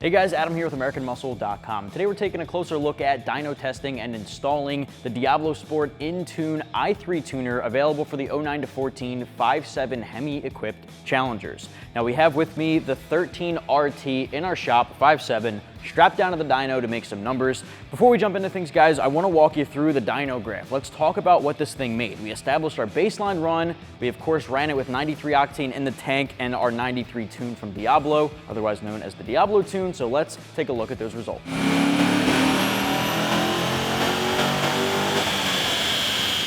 Hey guys, Adam here with AmericanMuscle.com. Today we're taking a closer look at dyno testing and installing the Diablosport inTune i3 tuner available for the 09 to 14 5.7 HEMI equipped Challengers. Now we have with me the 13 RT in our shop, 5.7, strapped down to the dyno to make some numbers. Before we jump into things, guys, I want to walk you through the dyno graph. Let's talk about what this thing made. We established our baseline run. We of course ran it with 93 octane in the tank and our 93 tune from Diablo, otherwise known as the Diablo tune. So let's take a look at those results.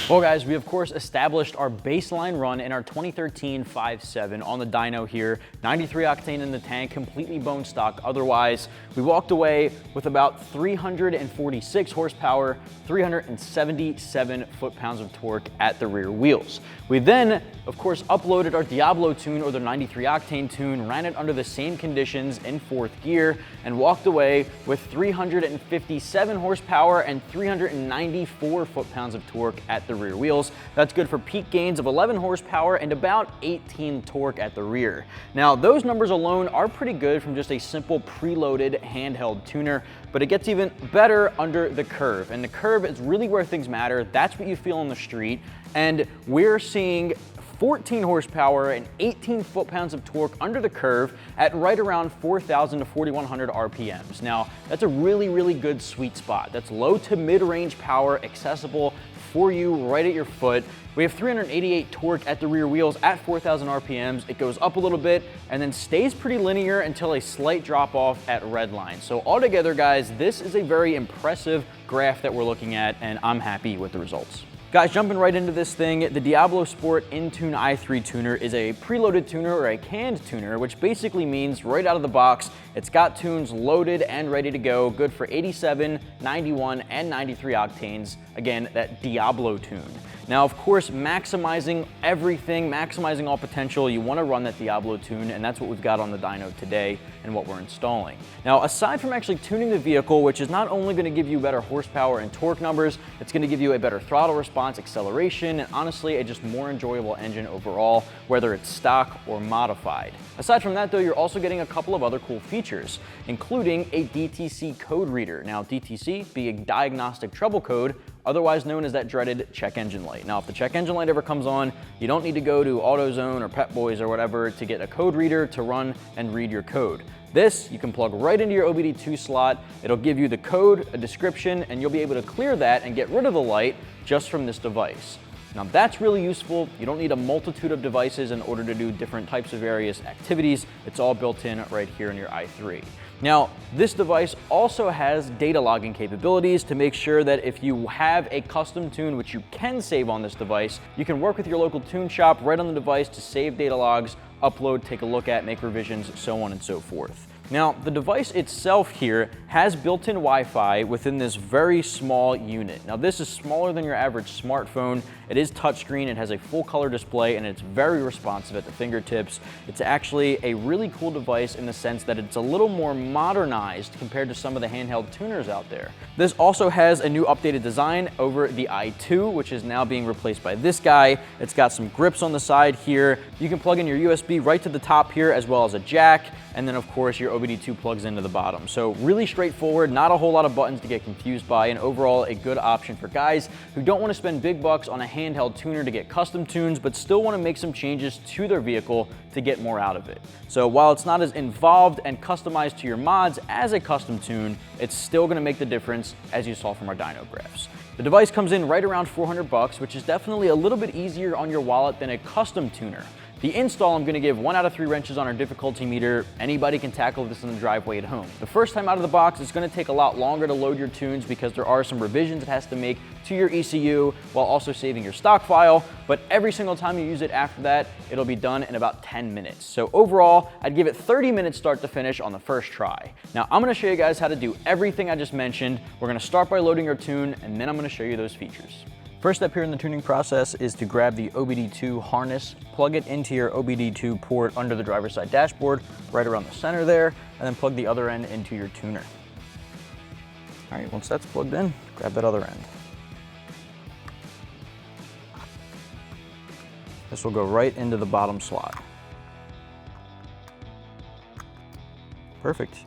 Well guys, we of course established our baseline run in our 2013 5.7 on the dyno here, 93 octane in the tank, completely bone stock. Otherwise, we walked away with about 346 horsepower, 377 foot-pounds of torque at the rear wheels. We then, of course, uploaded our Diablo tune or the 93 octane tune, ran it under the same conditions in fourth gear, and walked away with 357 horsepower and 394 foot-pounds of torque at the rear wheels. That's good for peak gains of 11 horsepower and about 18 torque at the rear. Now, those numbers alone are pretty good from just a simple preloaded handheld tuner, but it gets even better under the curve. And the curve is really where things matter. That's what you feel on the street. And we're seeing 14 horsepower and 18 foot-pounds of torque under the curve at right around 4,000 to 4,100 RPMs. Now, that's a really, really good sweet spot. That's low to mid-range power, accessible for you right at your foot. We have 388 torque at the rear wheels at 4,000 RPMs. It goes up a little bit and then stays pretty linear until a slight drop off at red line. So altogether, guys, this is a very impressive graph that we're looking at, and I'm happy with the results. Guys, jumping right into this thing, the Diablosport inTune i3 tuner is a preloaded tuner or a canned tuner, which basically means right out of the box, it's got tunes loaded and ready to go, good for 87, 91, and 93 octanes. Again, that Diablo tune. Now, of course, maximizing everything, maximizing all potential, you want to run that Diablo tune, and that's what we've got on the dyno today and what we're installing. Now, aside from actually tuning the vehicle, which is not only going to give you better horsepower and torque numbers, it's going to give you a better throttle response, acceleration, and honestly, a just more enjoyable engine overall, whether it's stock or modified. Aside from that, though, you're also getting a couple of other cool features, including a DTC code reader. Now, DTC being a diagnostic trouble code, otherwise known as that dreaded check engine light. Now, if the check engine light ever comes on, you don't need to go to AutoZone or Pep Boys or whatever to get a code reader to run and read your code. This, you can plug right into your OBD2 slot. It'll give you the code, a description, and you'll be able to clear that and get rid of the light just from this device. Now, that's really useful. You don't need a multitude of devices in order to do different types of various activities. It's all built in right here in your i3. Now, this device also has data logging capabilities to make sure that if you have a custom tune, which you can save on this device, you can work with your local tune shop right on the device to save data logs, upload, take a look at, make revisions, so on and so forth. Now, the device itself here has built-in Wi-Fi within this very small unit. Now, this is smaller than your average smartphone. It is touchscreen, it has a full color display, and it's very responsive at the fingertips. It's actually a really cool device in the sense that it's a little more modernized compared to some of the handheld tuners out there. This also has a new updated design over the i2, which is now being replaced by this guy. It's got some grips on the side here. You can plug in your USB right to the top here, as well as a jack, and then of course your OBD2 plugs into the bottom. So really straightforward, not a whole lot of buttons to get confused by, and overall a good option for guys who don't want to spend big bucks on a handheld tuner to get custom tunes, but still want to make some changes to their vehicle to get more out of it. So while it's not as involved and customized to your mods as a custom tune, it's still going to make the difference, as you saw from our dyno graphs. The device comes in right around 400 bucks, which is definitely a little bit easier on your wallet than a custom tuner. The install, I'm going to give 1 out of 3 wrenches on our difficulty meter. Anybody can tackle this in the driveway at home. The first time out of the box, it's going to take a lot longer to load your tunes because there are some revisions it has to make to your ECU while also saving your stock file. But every single time you use it after that, it'll be done in about 10 minutes. So overall, I'd give it 30 minutes start to finish on the first try. Now, I'm going to show you guys how to do everything I just mentioned. We're going to start by loading our tune, and then I'm going to show you those features. First step here in the tuning process is to grab the OBD2 harness, plug it into your OBD2 port under the driver's side dashboard, right around the center there, and then plug the other end into your tuner. All right, once that's plugged in, grab that other end. This will go right into the bottom slot. Perfect.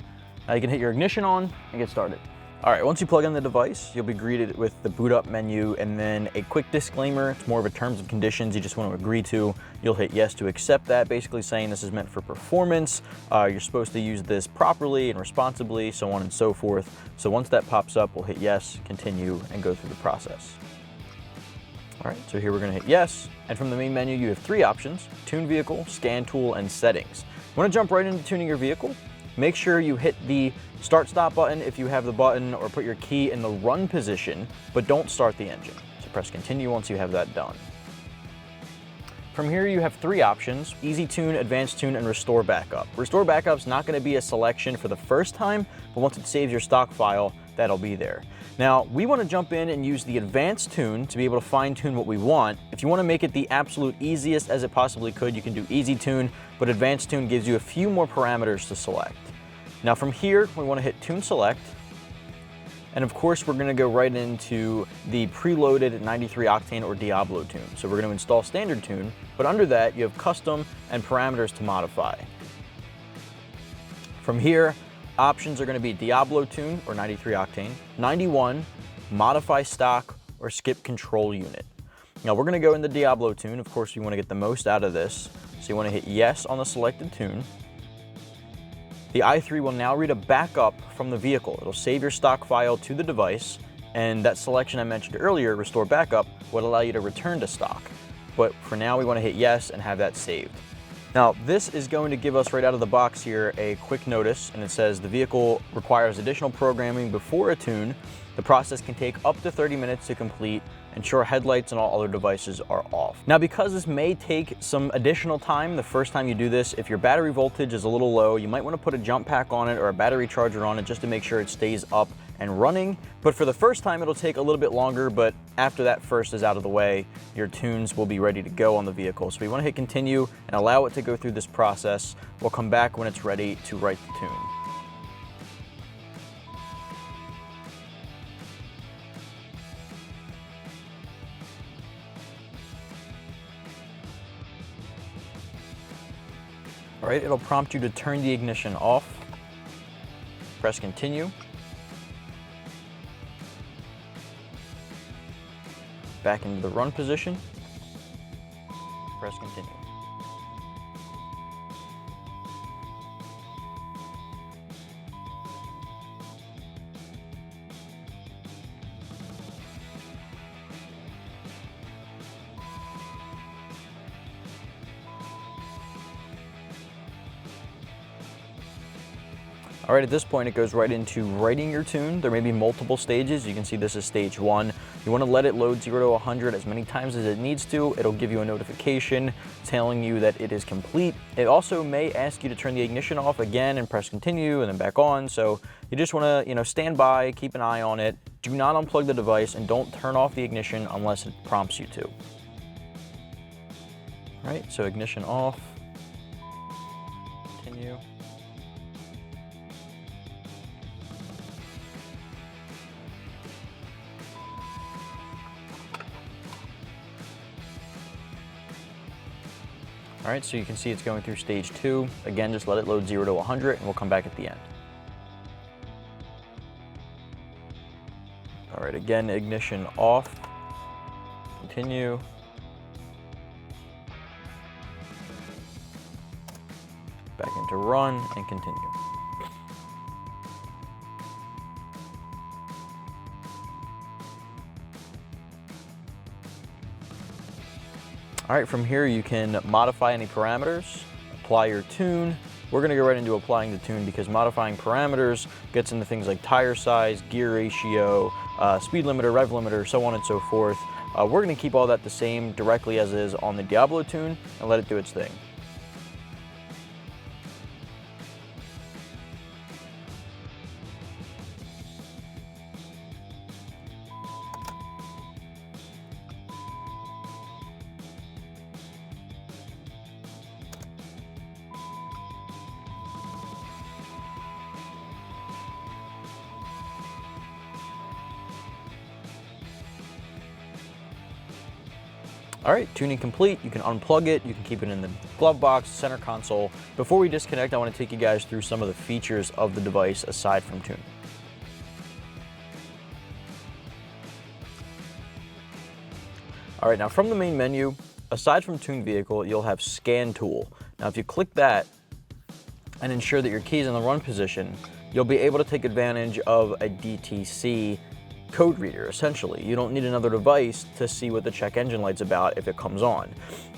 Now you can hit your ignition on and get started. All right, once you plug in the device, you'll be greeted with the boot up menu and then a quick disclaimer. It's more of a terms and conditions you just want to agree to. You'll hit yes to accept that, basically saying this is meant for performance. You're supposed to use this properly and responsibly, so on and so forth. So once that pops up, we'll hit yes, continue, and go through the process. All right, so here we're gonna hit yes. And from the main menu, you have 3 options: tune vehicle, scan tool, and settings. You wanna jump right into tuning your vehicle? Make sure you hit the start stop button if you have the button, or put your key in the run position, but don't start the engine. So press continue once you have that done. From here you have 3 options: easy tune, advanced tune, and restore backup. Restore backup's not gonna be a selection for the first time, but once it saves your stock file, that'll be there. Now, we wanna jump in and use the advanced tune to be able to fine tune what we want. If you wanna make it the absolute easiest as it possibly could, you can do easy tune, but advanced tune gives you a few more parameters to select. Now from here, we wanna hit tune select. And of course, we're gonna go right into the preloaded 93 octane or Diablo tune. So we're gonna install standard tune, but under that, you have custom and parameters to modify. From here, options are gonna be Diablo tune or 93 octane, 91, modify stock, or skip control unit. Now we're gonna go in the Diablo tune. Of course, you wanna get the most out of this. So you wanna hit yes on the selected tune. The i3 will now read a backup from the vehicle. It'll save your stock file to the device, and that selection I mentioned earlier, restore backup, will allow you to return to stock. But for now, we wanna hit yes and have that saved. Now, this is going to give us right out of the box here a quick notice, and it says the vehicle requires additional programming before a tune. The process can take up to 30 minutes to complete. Ensure headlights and all other devices are off. Now, because this may take some additional time the first time you do this, if your battery voltage is a little low, you might want to put a jump pack on it or a battery charger on it just to make sure it stays up and running. But for the first time, it'll take a little bit longer, but after that first is out of the way, your tunes will be ready to go on the vehicle. So we want to hit continue and allow it to go through this process. We'll come back when it's ready to write the tune. All right, it'll prompt you to turn the ignition off. Press continue. Back into the run position. Press continue. All right, at this point, it goes right into writing your tune. There may be multiple stages. You can see this is stage 1. You wanna let it load 0 to 100 as many times as it needs to. It'll give you a notification telling you that it is complete. It also may ask you to turn the ignition off again and press continue and then back on. So you just wanna, stand by, keep an eye on it. Do not unplug the device and don't turn off the ignition unless it prompts you to. All right, so ignition off, continue. All right, so you can see it's going through stage 2. Again, just let it load 0 to 100 and we'll come back at the end. All right, again, ignition off, continue. Back into run and continue. All right, from here you can modify any parameters, apply your tune. We're gonna go right into applying the tune because modifying parameters gets into things like tire size, gear ratio, speed limiter, rev limiter, so on and so forth. We're gonna keep all that the same directly as is on the Diablo tune and let it do its thing. All right, tuning complete. You can unplug it. You can keep it in the glove box, center console. Before we disconnect, I want to take you guys through some of the features of the device aside from tune. All right, now from the main menu, aside from tune vehicle, you'll have scan tool. Now if you click that and ensure that your key's in the run position, you'll be able to take advantage of a DTC code reader, essentially. You don't need another device to see what the check engine light's about if it comes on.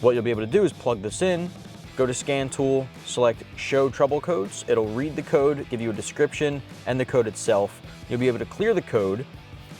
What you'll be able to do is plug this in, go to scan tool, select show trouble codes. It'll read the code, give you a description and the code itself. You'll be able to clear the code,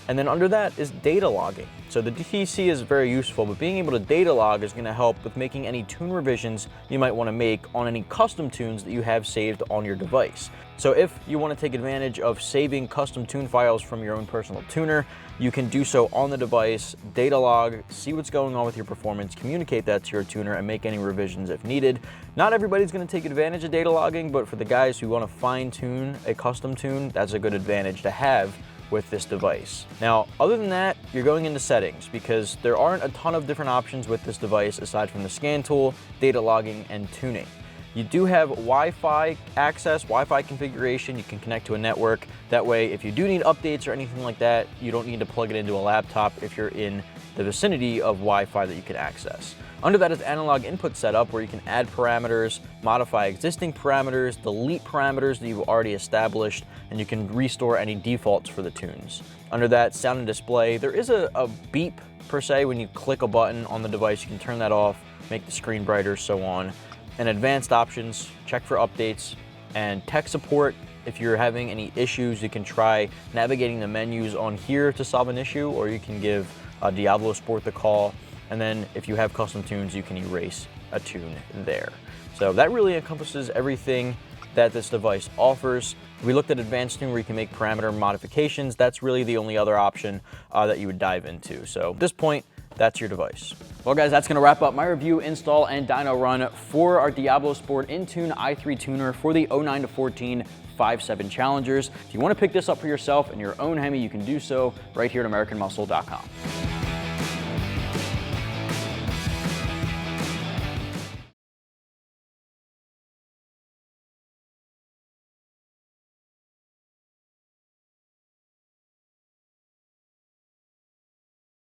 and then under that is data logging. So the DTC is very useful, but being able to data log is going to help with making any tune revisions you might want to make on any custom tunes that you have saved on your device. So if you want to take advantage of saving custom tune files from your own personal tuner, you can do so on the device, data log, see what's going on with your performance, communicate that to your tuner, and make any revisions if needed. Not everybody's going to take advantage of data logging, but for the guys who want to fine tune a custom tune, that's a good advantage to have with this device. Now, other than that, you're going into settings because there aren't a ton of different options with this device aside from the scan tool, data logging, and tuning. You do have Wi-Fi access, Wi-Fi configuration. You can connect to a network. That way, if you do need updates or anything like that, you don't need to plug it into a laptop if you're in the vicinity of Wi-Fi that you can access. Under that is analog input setup, where you can add parameters, modify existing parameters, delete parameters that you've already established, and you can restore any defaults for the tunes. Under that, sound and display, there is a beep per se when you click a button on the device. You can turn that off, make the screen brighter, so on. And advanced options, check for updates, and tech support. If you're having any issues, you can try navigating the menus on here to solve an issue, or you can give Diablosport the call. And then if you have custom tunes, you can erase a tune there. So that really encompasses everything that this device offers. We looked at advanced tune where you can make parameter modifications. That's really the only other option that you would dive into. So at this point, that's your device. Well guys, that's gonna wrap up my review, install, and dyno run for our Diablosport inTune i3 tuner for the 09 to 14 5.7 Challengers. If you wanna pick this up for yourself in your own HEMI, you can do so right here at AmericanMuscle.com.